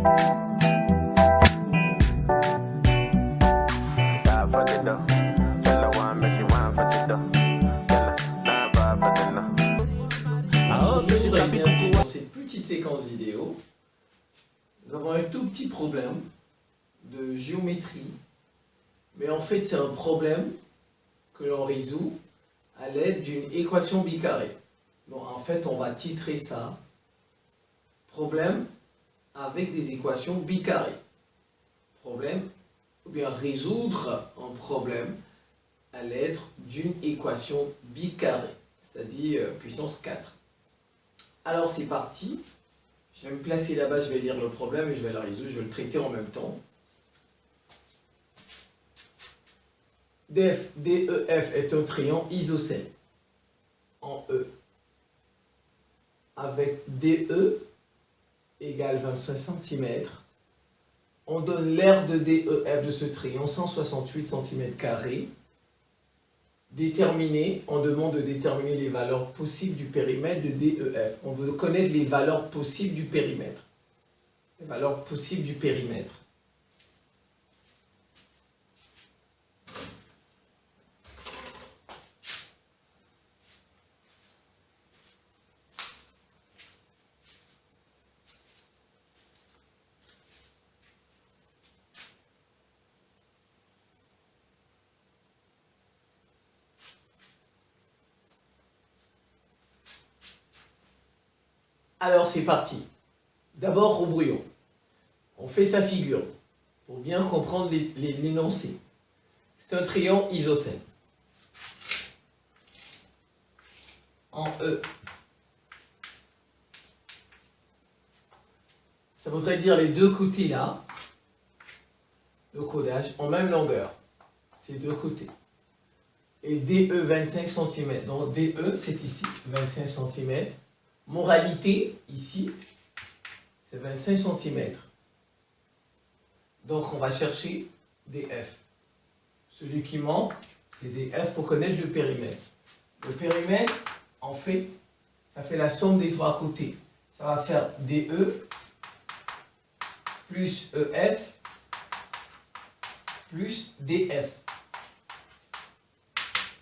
Dans cette petite séquence vidéo, nous avons un tout petit problème de géométrie, mais en fait c'est un problème que l'on résout à l'aide d'une équation bicarrée. Donc en fait on va titrer ça problème avec des équations bicarrées. Problème, ou bien résoudre un problème à l'aide d'une équation bicarrée, c'est-à-dire puissance 4. Alors c'est parti, je vais me placer là-bas, je vais lire le problème et je vais le résoudre, je vais le traiter en même temps. DEF est un triangle isocèle en E avec DE égale 25 cm. On donne l'aire de DEF de ce triangle 168 cm². Déterminer, on demande de déterminer les valeurs possibles du périmètre de DEF. On veut connaître les valeurs possibles du périmètre. Les valeurs possibles du périmètre. Alors c'est parti. D'abord rebrouillons. On fait sa figure pour bien comprendre l'énoncé. C'est un triangle isocèle. En E. Ça voudrait dire les deux côtés là, le codage, en même longueur. Ces deux côtés. Et DE 25 cm. Donc DE c'est ici, 25 cm. Moralité, ici, c'est 25 cm. Donc, on va chercher DF. Celui qui manque, c'est DF pour connaître le périmètre. Le périmètre, en fait, ça fait la somme des trois côtés. Ça va faire DE plus EF plus DF.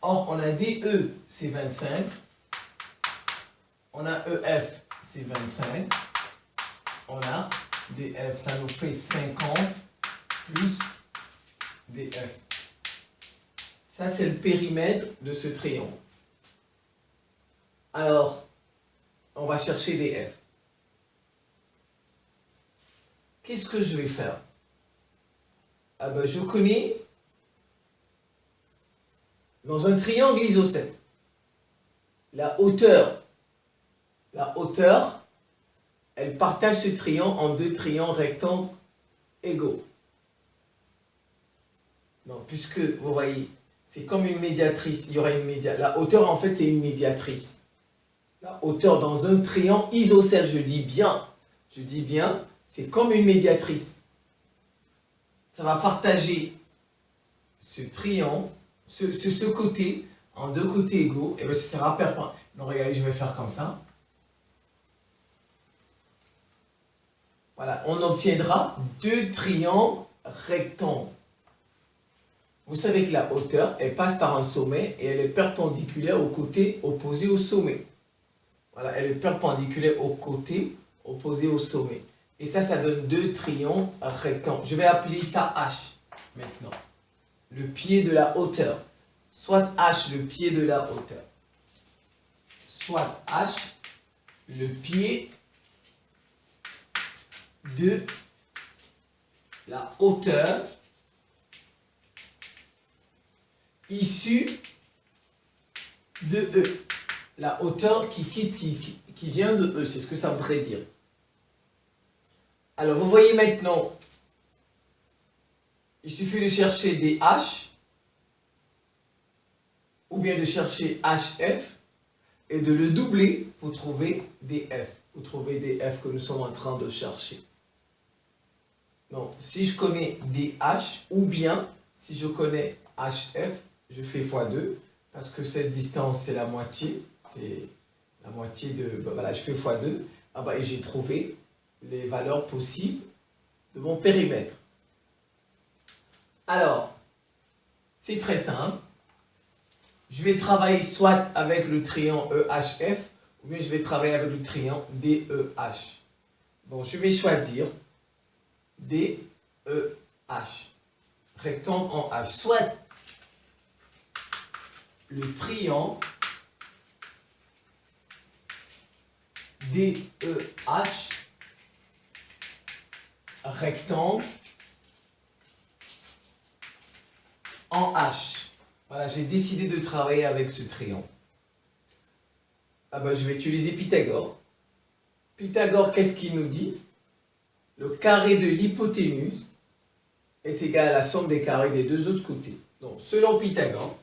Or, on a DE, c'est 25. On a EF, c'est 25. On a DF, ça nous fait 50 plus DF. Ça, c'est le périmètre de ce triangle. Alors, on va chercher DF. Qu'est-ce que je vais faire? Ah ben, je connais, dans un triangle isocèle, la hauteur, elle partage ce triangle en deux triangles rectangles égaux. Donc, puisque, vous voyez, c'est comme une médiatrice, il y aura une médiatrice. La hauteur, en fait, c'est une médiatrice. La hauteur dans un triangle isocèle, je dis bien, c'est comme une médiatrice. Ça va partager ce triangle, ce côté, en deux côtés égaux, et bien ce sera perpendiculaire. Donc, regardez, je vais faire comme ça. Voilà, on obtiendra deux triangles rectangles. Vous savez que la hauteur, elle passe par un sommet et elle est perpendiculaire au côté opposé au sommet. Voilà, elle est perpendiculaire au côté opposé au sommet. Et ça donne deux triangles rectangles. Je vais appeler ça H maintenant. Le pied de la hauteur. Soit H, le pied de la hauteur. Soit H, le pied de la hauteur issue de E. La hauteur qui vient de E, c'est ce que ça voudrait dire. Alors, vous voyez maintenant, il suffit de chercher des H, ou bien de chercher HF, et de le doubler pour trouver des F. Pour trouver des F que nous sommes en train de chercher. Donc, si je connais DH, ou bien, si je connais HF, je fais x2, parce que cette distance, c'est la moitié. C'est la moitié de... Ben voilà, je fais x2. Ah ben, et j'ai trouvé les valeurs possibles de mon périmètre. Alors, c'est très simple. Je vais travailler soit avec le triangle EHF, ou bien je vais travailler avec le triangle DEH. Donc, je vais choisir DEH, rectangle en H. Soit le triangle DEH, rectangle en H. Voilà, j'ai décidé de travailler avec ce triangle. Ah ben, je vais utiliser Pythagore. Pythagore, qu'est-ce qu'il nous dit? Le carré de l'hypoténuse est égal à la somme des carrés des deux autres côtés. Donc, selon Pythagore,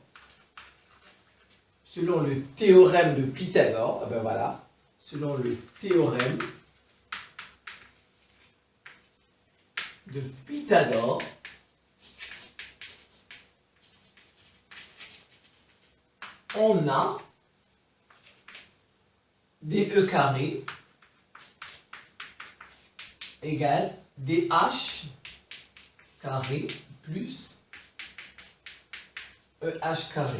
selon le théorème de Pythagore, ah ben voilà, selon le théorème de Pythagore, on a DE carré égale DH carré plus EH carré.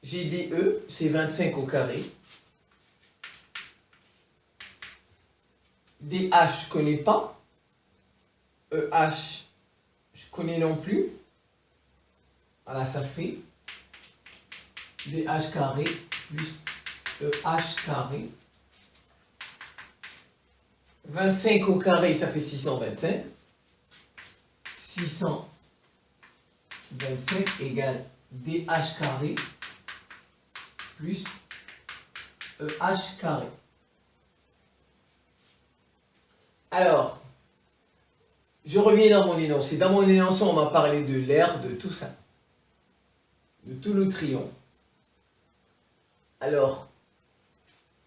J'ai DE, c'est 25 au carré. DH, je ne connais pas. EH, je connais non plus. Voilà, ça fait DH carré plus EH carré. 25 au carré, ça fait 625. 625 égale DH carré plus EH carré. Alors, je reviens dans mon énoncé. Dans mon énoncé, on m'a parlé de l'aire, de tout ça. De tout le triangle. Alors,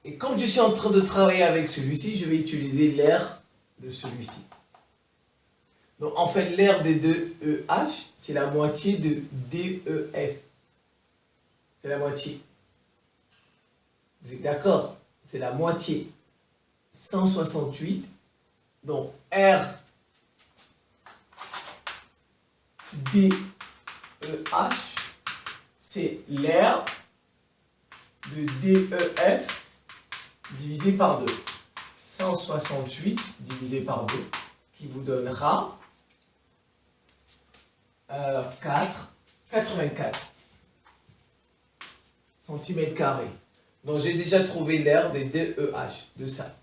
et comme je suis en train de travailler avec celui-ci, je vais utiliser l'aire de celui-ci. Donc, en fait, l'aire de 2EH, c'est la moitié de DEF. C'est la moitié. Vous êtes d'accord? C'est la moitié. 168. Donc, R DEH, c'est l'aire de DEF divisé par 2. 168 divisé par 2, qui vous donnera 84 cm². Donc, j'ai déjà trouvé l'aire des DEH, de ça.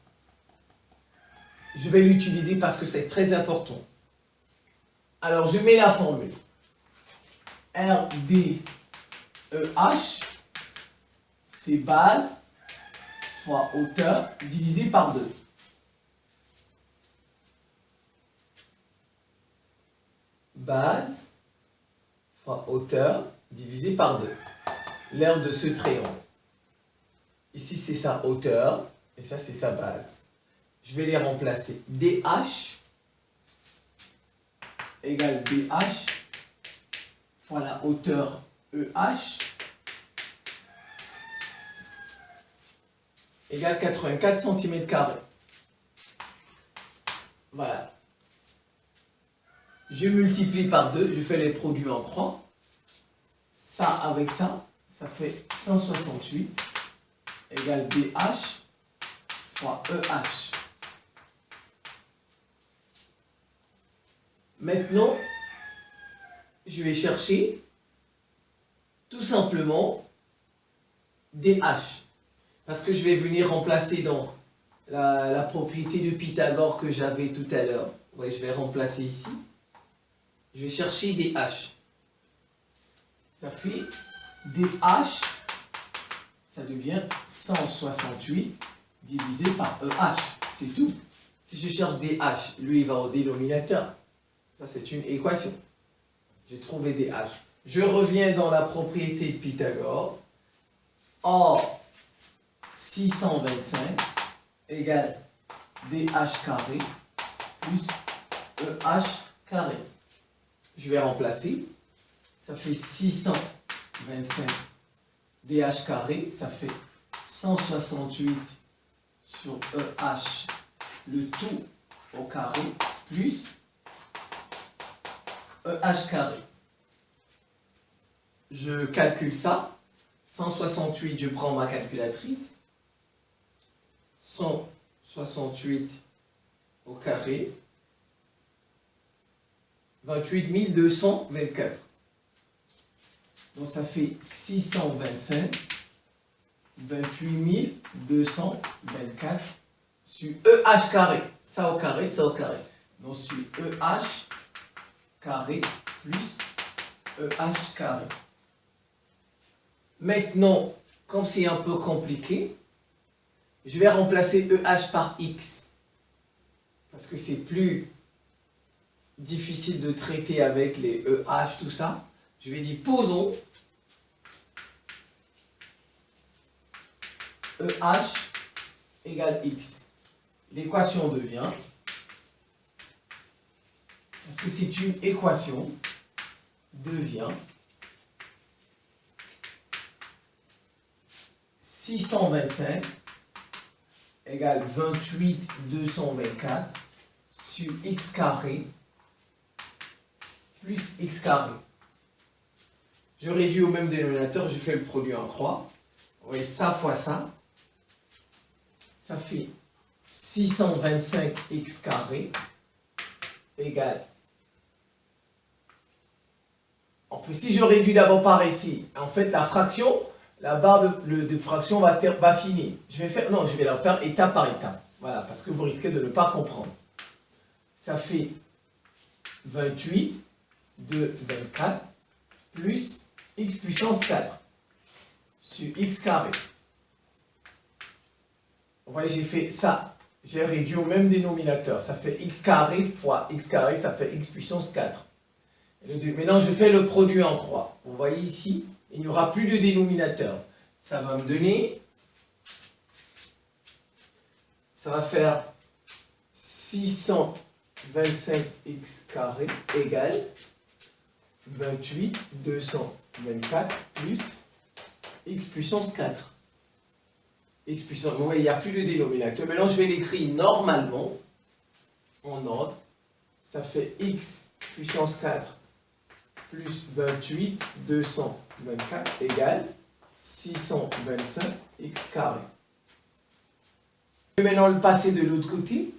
Je vais l'utiliser parce que c'est très important. Alors, je mets la formule. RDEH, c'est base fois hauteur divisé par 2. Base fois hauteur divisé par 2. L'aire de ce triangle. Ici, c'est sa hauteur et ça, c'est sa base. Je vais les remplacer. DH égale BH fois la hauteur EH égale 84 cm². Voilà. Je multiplie par 2, je fais les produits en croix. Ça avec ça, ça fait 168 égale BH fois EH. Maintenant, je vais chercher tout simplement DH. Parce que je vais venir remplacer dans la propriété de Pythagore que j'avais tout à l'heure. Ouais, je vais remplacer ici. Je vais chercher DH. Ça fait DH, ça devient 168 divisé par EH. C'est tout. Si je cherche DH, lui, il va au dénominateur. Ça, c'est une équation. J'ai trouvé DH. Je reviens dans la propriété de Pythagore. Or, 625 égale DH carré plus EH carré. Je vais remplacer. Ça fait 625 DH carré. Ça fait 168 sur EH le tout au carré plus EH carré. Je calcule ça. 168, je prends ma calculatrice. 168 au carré. 28 224. Donc ça fait 625. 28 224 sur EH carré. Ça au carré, ça au carré. Donc sur EH carré plus EH carré. Maintenant, comme c'est un peu compliqué, je vais remplacer EH par X. Parce que c'est plus difficile de traiter avec les EH, tout ça. Je vais dire posons EH égale X. L'équation devient, parce que c'est une équation, devient 625 égale 28 224 sur X carré plus X carré. Je réduis au même dénominateur, je fais le produit en croix. Oui, ça fois ça. Ça fait 625x carré égale. En fait, si je réduis d'abord par ici, en fait, la fraction, la barre de fraction va finir. Je vais faire, non, je vais la faire étape par étape. Voilà, parce que vous risquez de ne pas comprendre. Ça fait 28 de 24 plus x puissance 4 sur x carré. Vous voyez, j'ai fait ça. J'ai réduit au même dénominateur. Ça fait x carré fois x carré, ça fait x puissance 4. Maintenant, je fais le produit en croix. Vous voyez ici, il n'y aura plus de dénominateur. Ça va me donner, ça va faire 625x carré égale 28 224 plus x puissance 4. X puissance, vous voyez, il n'y a plus de dénominateur. Maintenant, je vais l'écrire normalement, en ordre. Ça fait x puissance 4 plus 28 224 égale 625 x carré. Je vais maintenant le passer de l'autre côté.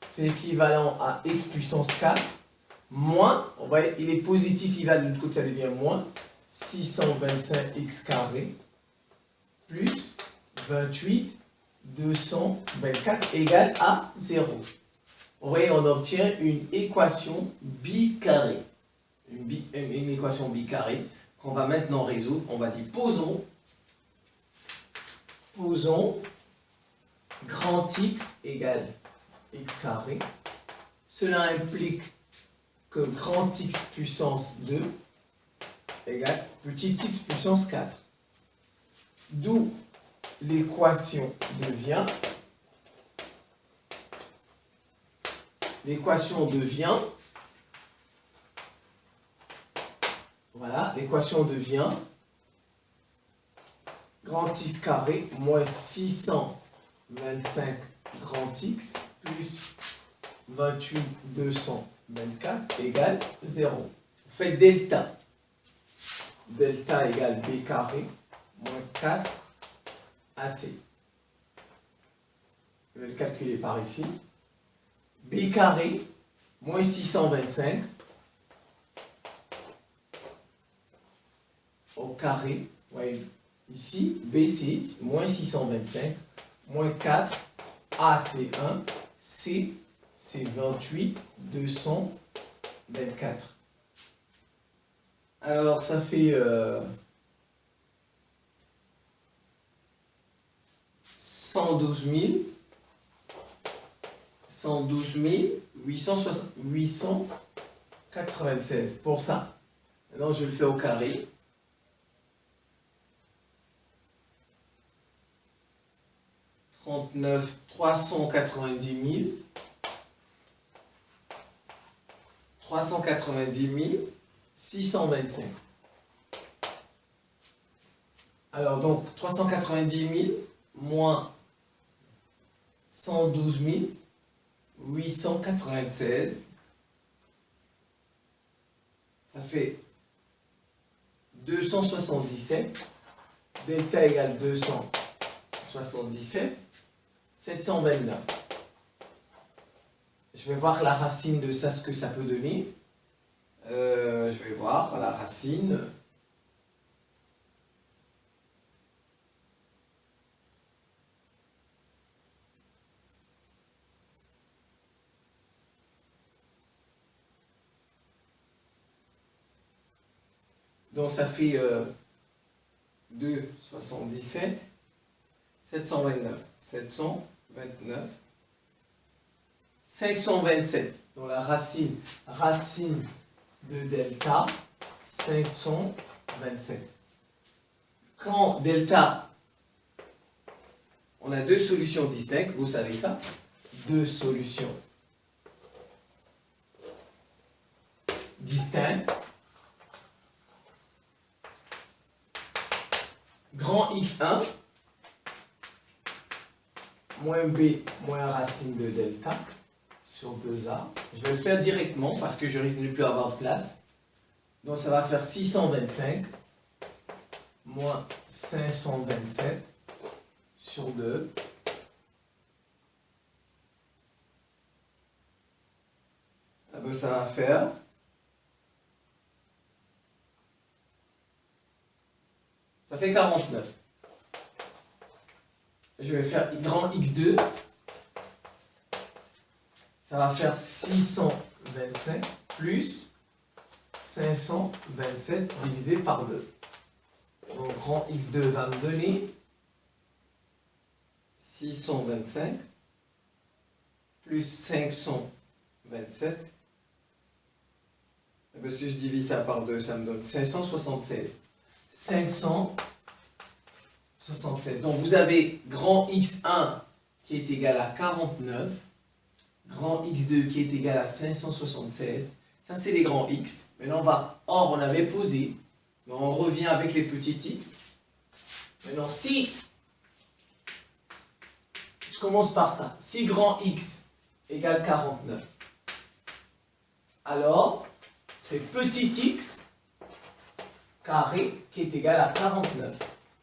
C'est équivalent à x puissance 4 moins, vous voyez, il est positif, il va de l'autre côté, ça devient moins 625 x carré plus 28 224 égale à 0. Vous voyez, on obtient une équation bicarrée. Une équation bicarrée qu'on va maintenant résoudre. On va dire posons grand X égale x carré. Cela implique que grand X puissance 2 égale petit x puissance 4. D'où l'équation devient, voilà, l'équation devient grand X carré moins 625 grand X plus 28 224 égale 0. Faites delta. Delta égale b carré moins 4 AC. Je vais le calculer par ici. B carré moins 625 au carré, vous voyez ici, BC moins 625 moins 4 AC1, C c'est 28 224. Alors ça fait 112 896 pour ça. Maintenant je le fais au carré. $39 390 625. Alors donc 390 000 moins 112 896. Ça fait 277. Delta égale 277. 729. Je vais voir la racine de ça, ce que ça peut donner. Je vais voir la racine. Donc ça fait 2,77, 729, 729, 527. Donc la racine de delta, 527. Quand delta, on a deux solutions distinctes, vous savez ça, deux solutions distinctes. Grand X1 moins B moins racine de delta sur 2A. Je vais le faire directement parce que je n'ai plus avoir de place. Donc ça va faire 625 moins 527 sur 2. Ah ben, ça va faire ça fait 49. Je vais faire grand X2. Ça va faire 625 plus 527 divisé par 2. Donc grand X2 va me donner 625 plus 527. Parce que je divise ça par 2, ça me donne 576. 567. Donc vous avez grand X1 qui est égal à 49, grand X2 qui est égal à 576. Ça c'est les grands X. Maintenant on avait posé. Donc on revient avec les petits X. Maintenant si je commence par ça, si grand X égale 49, alors c'est petit X carré qui est égal à 49.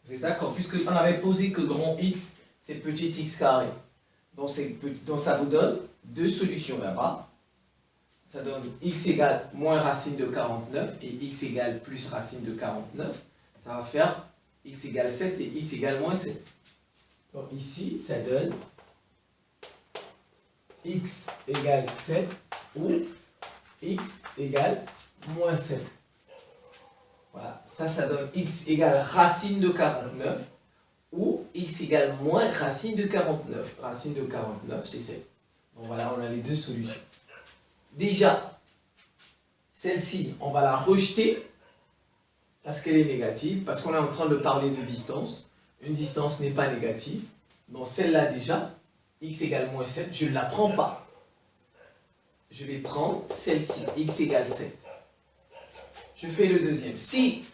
Vous êtes d'accord? Puisque on avait posé que grand X, c'est petit X carré. Donc ça vous donne deux solutions là-bas. Ça donne X égale moins racine de 49 et X égale plus racine de 49. Ça va faire X égale 7 et X égale moins 7. Donc ici, ça donne X égale 7 ou X égale moins 7. Voilà, ça donne X égale racine de 49 ou X égale moins racine de 49. Racine de 49, c'est 7. Donc voilà, on a les deux solutions. Déjà, celle-ci, on va la rejeter parce qu'elle est négative, parce qu'on est en train de parler de distance. Une distance n'est pas négative. Donc celle-là déjà, X égale moins 7, je ne la prends pas. Je vais prendre celle-ci, X égale 7. Je fais le deuxième. Si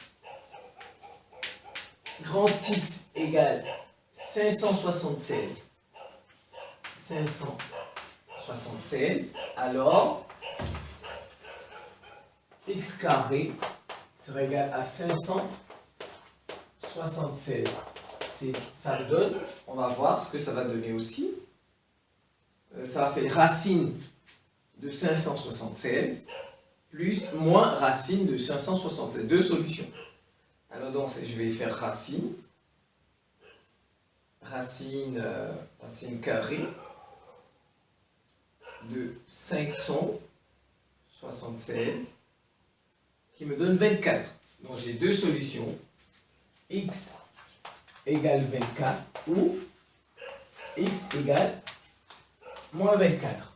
grand X égale 576, alors X carré sera égal à 576. Ça me donne, on va voir ce que ça va donner aussi. Ça va faire racine de 576 plus moins racine de 576. Deux solutions. Alors donc, je vais faire racine carrée de 576 qui me donne 24. Donc j'ai deux solutions. X égale 24 ou X égale moins 24.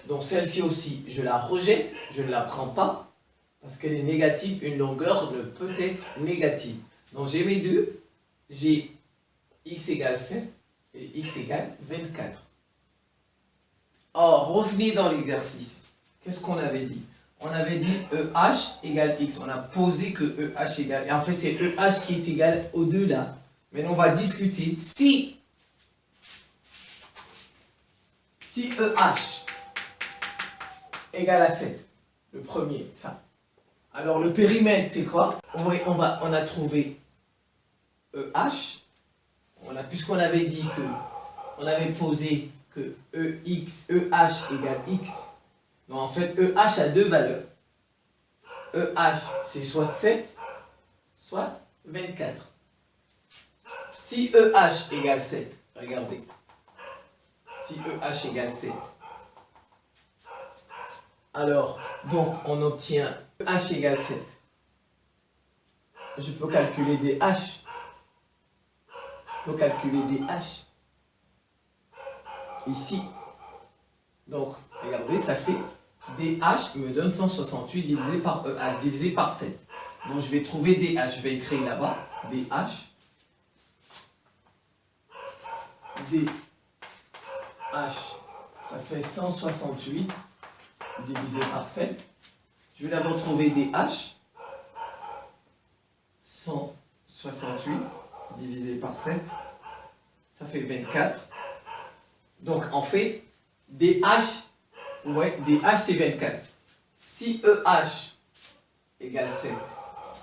Donc celle-ci aussi, je la rejette, je ne la prends pas, parce qu'elle est négative, une longueur ne peut être négative. Donc j'ai mes deux, j'ai X égale 7 et X égale 24. Or, revenez dans l'exercice. Qu'est-ce qu'on avait dit? On avait dit EH égale X. On a posé que EH égale... Et en fait, c'est EH qui est égal aux deux là. Maintenant, on va discuter si Si EH égale à 7, le premier, ça. Alors le périmètre, c'est quoi? Oui, on a trouvé EH. Puisqu'on avait dit que, on avait posé que EH égale X. Donc en fait, EH a deux valeurs. EH, c'est soit 7, soit 24. Si EH égale 7, regardez. Si EH égale 7. Alors, donc, on obtient EH égale 7. Je peux calculer des H. Je peux calculer des H. Ici. Donc, regardez, ça fait DH me donne 168 divisé par EH, divisé par 7. Donc, je vais trouver DH. Je vais écrire là-bas. DH. DH, ça fait 168 divisé par 7. Je vais d'abord trouver DH. 168 divisé par 7. Ça fait 24. Donc, en fait, DH, ouais, DH c'est 24. Si EH égale 7,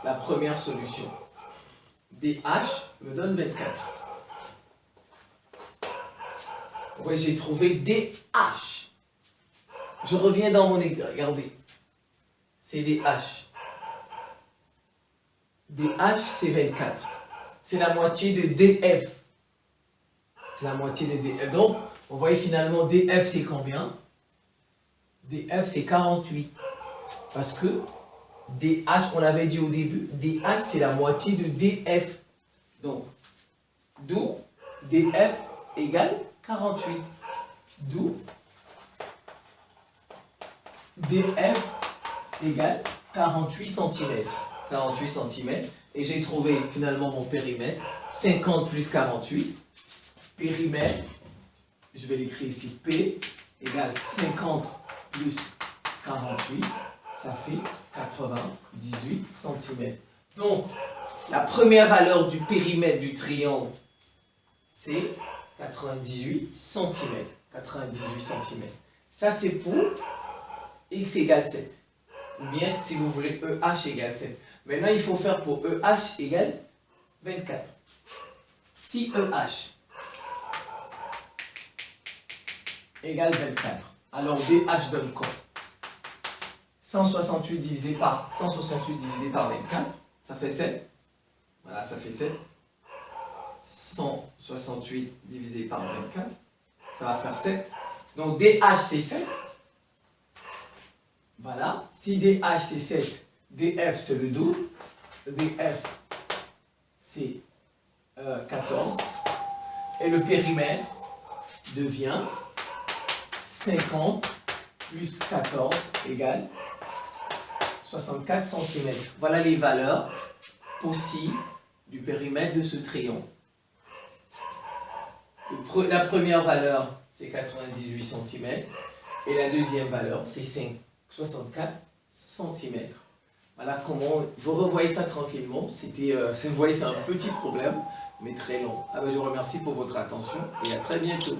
la première solution, DH me donne 24. Ouais, j'ai trouvé DH. Je reviens dans mon écran, regardez. C'est DH. DH, c'est 24. C'est la moitié de DF. C'est la moitié de DF. Donc, vous voyez finalement, DF, c'est combien? DF, c'est 48. Parce que DH, on l'avait dit au début, DH, c'est la moitié de DF. Donc, d'où DF égale 48. D'où DF égale 48 cm. 48 cm. Et j'ai trouvé finalement mon périmètre. 50 plus 48. Périmètre, je vais l'écrire ici. P égale 50 plus 48. Ça fait 98 cm. Donc, la première valeur du périmètre du triangle, c'est 98 cm. 98 cm. Ça, c'est pour x égale 7. Ou bien, si vous voulez, EH égale 7. Maintenant, il faut faire pour EH égale 24. Si EH égale 24, alors DH donne quoi? 168 divisé par 24, ça fait 7. Voilà, ça fait 7. 168 divisé par 24, ça va faire 7. Donc DH c'est 7. Voilà. Si DH c'est 7, DF c'est le double. DF c'est 14. Et le périmètre devient 50 plus 14 égale 64 cm. Voilà les valeurs possibles du périmètre de ce triangle. La première valeur, c'est 98 cm. Et la deuxième valeur, c'est 64 cm. Voilà comment vous revoyez ça tranquillement. Vous voyez, c'est un petit problème, mais très long. Je vous remercie pour votre attention et à très bientôt.